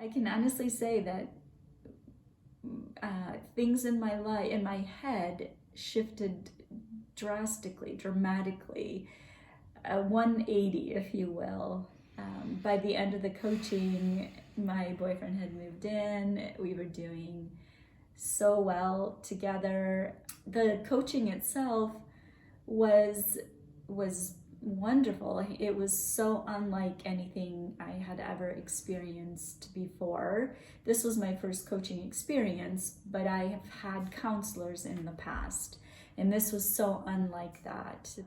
I can honestly say that things in my life, in my head, shifted drastically, dramatically, 180, if you will. By the end of the coaching, my boyfriend had moved in. We were doing so well together. The coaching itself was wonderful. It was so unlike anything I had ever experienced before. This was my first coaching experience, but I have had counselors in the past, and this was so unlike that.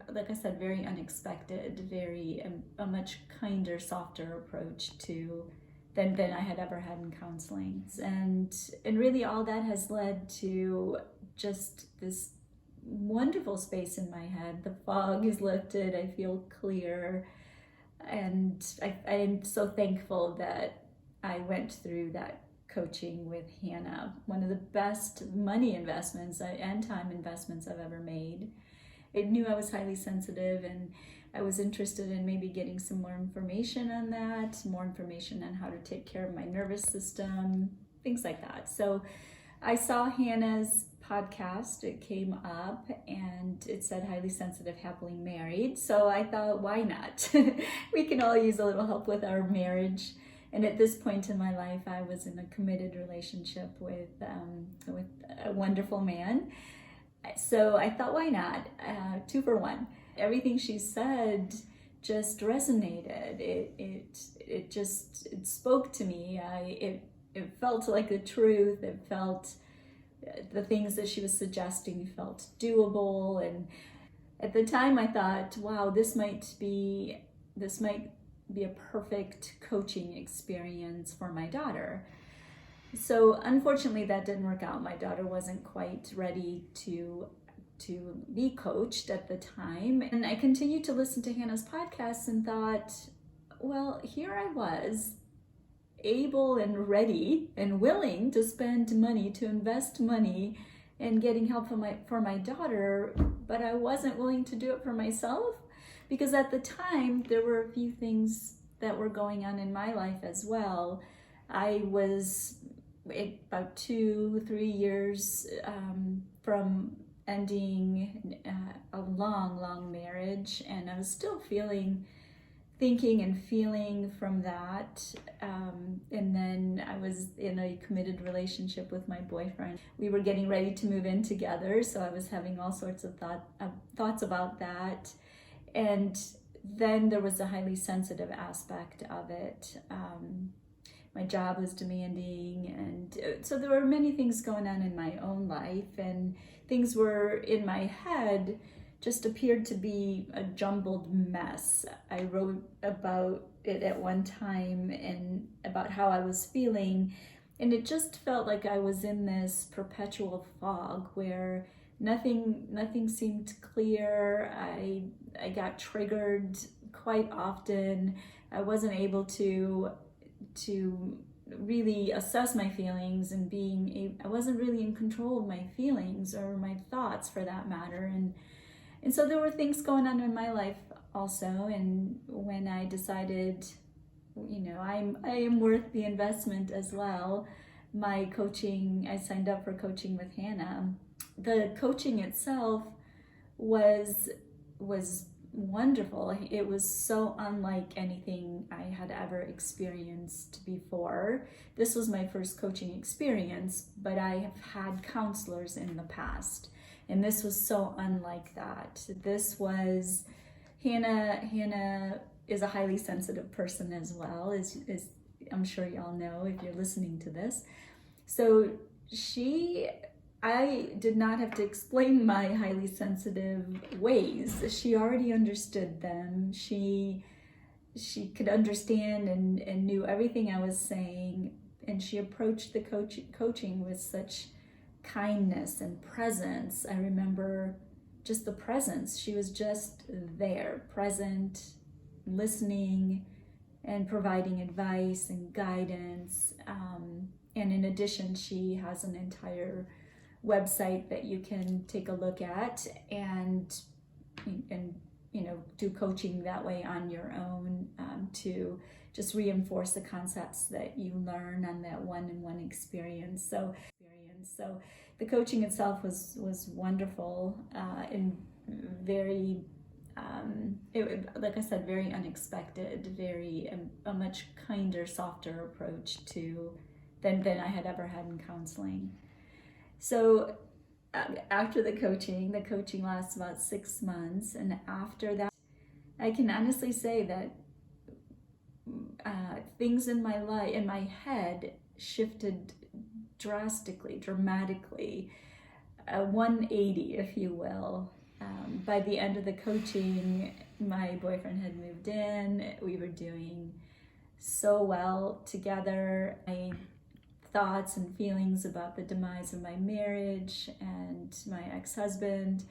Like I said, very unexpected, very a much kinder, softer approach to than I had ever had in counseling, and really all that has led to just this wonderful space in my head. The fog is lifted. I feel clear, and I am so thankful that I went through that coaching with Hannah. One of the best money investments and time investments I've ever made. I knew I was highly sensitive, and I was interested in maybe getting some more information on that, more information on how to take care of my nervous system, things like that. So I saw Hannah's podcast. It came up and it said highly sensitive, happily married. So I thought, why not? We can all use a little help with our marriage. And at this point in my life, I was in a committed relationship with a wonderful man. So I thought, why not? 2 for 1. Everything she said just resonated. It spoke to me. It felt like the truth. It felt the things that she was suggesting felt doable. And at the time, I thought, wow, this might be a perfect coaching experience for my daughter. So unfortunately, that didn't work out. My daughter wasn't quite ready to be coached at the time. And I continued to listen to Hannah's podcasts and thought, well, here I was, able and ready and willing to spend money, to invest money in getting help for my daughter, but I wasn't willing to do it for myself, because at the time there were a few things that were going on in my life as well. I was about 2-3 years from ending a long marriage, and I was still thinking and feeling from that. And then I was in a committed relationship with my boyfriend. We were getting ready to move in together, so I was having all sorts of thoughts about that. And then there was a highly sensitive aspect of it. My job was demanding, and so there were many things going on in my own life, and things were in my head just appeared to be a jumbled mess. I wrote about it at one time and about how I was feeling, and it just felt like I was in this perpetual fog where nothing seemed clear. I got triggered quite often. I wasn't able to really assess my feelings, and I wasn't really in control of my feelings or my thoughts for that matter. And so there were things going on in my life also. And when I decided, I am worth the investment as well, I signed up for coaching with Hannah. The coaching itself was wonderful. It was so unlike anything I had ever experienced before. This was my first coaching experience, but I have had counselors in the past, and this was so unlike that. This was Hannah is a highly sensitive person as well, as I'm sure y'all know if you're listening to this. So I did not have to explain my highly sensitive ways. She already understood them. She could understand and knew everything I was saying, and she approached the coaching with such kindness and presence. I remember just the presence. She was just there, present, listening, and providing advice and guidance. And in addition, she has an entire website that you can take a look at and do coaching that way on your own. to just reinforce the concepts that you learn on that one-on-one experience. So the coaching itself was wonderful and very, like I said, very unexpected, very a much kinder, softer approach than I had ever had in counseling. So after the coaching lasts about 6 months, and after that, I can honestly say that things in my life, in my head, shifted dramatically, 180, if you will. By the end of the coaching, my boyfriend had moved in. We were doing so well together. My thoughts and feelings about the demise of my marriage and my ex-husband,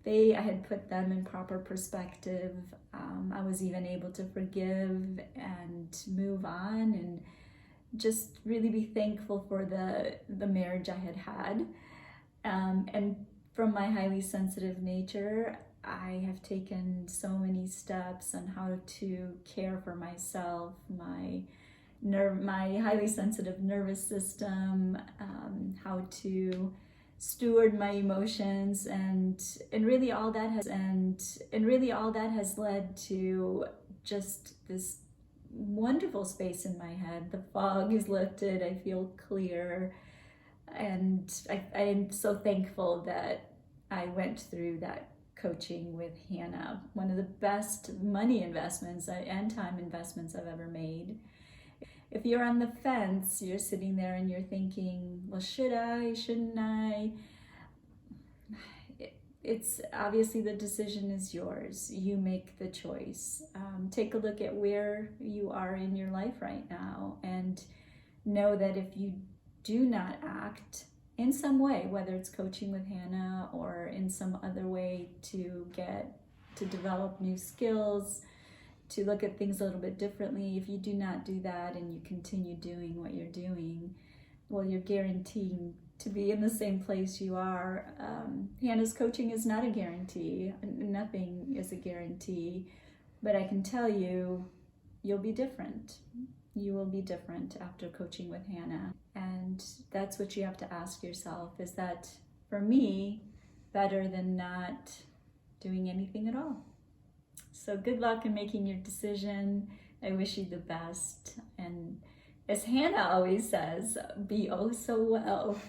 I had put them in proper perspective. I was even able to forgive and move on and just really be thankful for the marriage I had had. And from my highly sensitive nature, I have taken so many steps on how to care for myself, my highly sensitive nervous system, how to steward my emotions, and really all that has led to just this wonderful space in my head. The fog is lifted, I feel clear, and I am so thankful that I went through that coaching with Hannah. One of the best money investments and time investments I've ever made. If you're on the fence, you're sitting there and you're thinking, well, should I, shouldn't I? It's obviously, the decision is yours. You make the choice. Take a look at where you are in your life right now, and know that if you do not act in some way, whether it's coaching with Hannah or in some other way to develop new skills, to look at things a little bit differently, if you do not do that and you continue doing what you're doing, well, you're guaranteeing to be in the same place you are. Hannah's coaching is not a guarantee. Nothing is a guarantee. But I can tell you, you'll be different. You will be different after coaching with Hannah. And that's what you have to ask yourself. Is that, for me, better than not doing anything at all? So good luck in making your decision. I wish you the best. And as Hannah always says, be oh so well.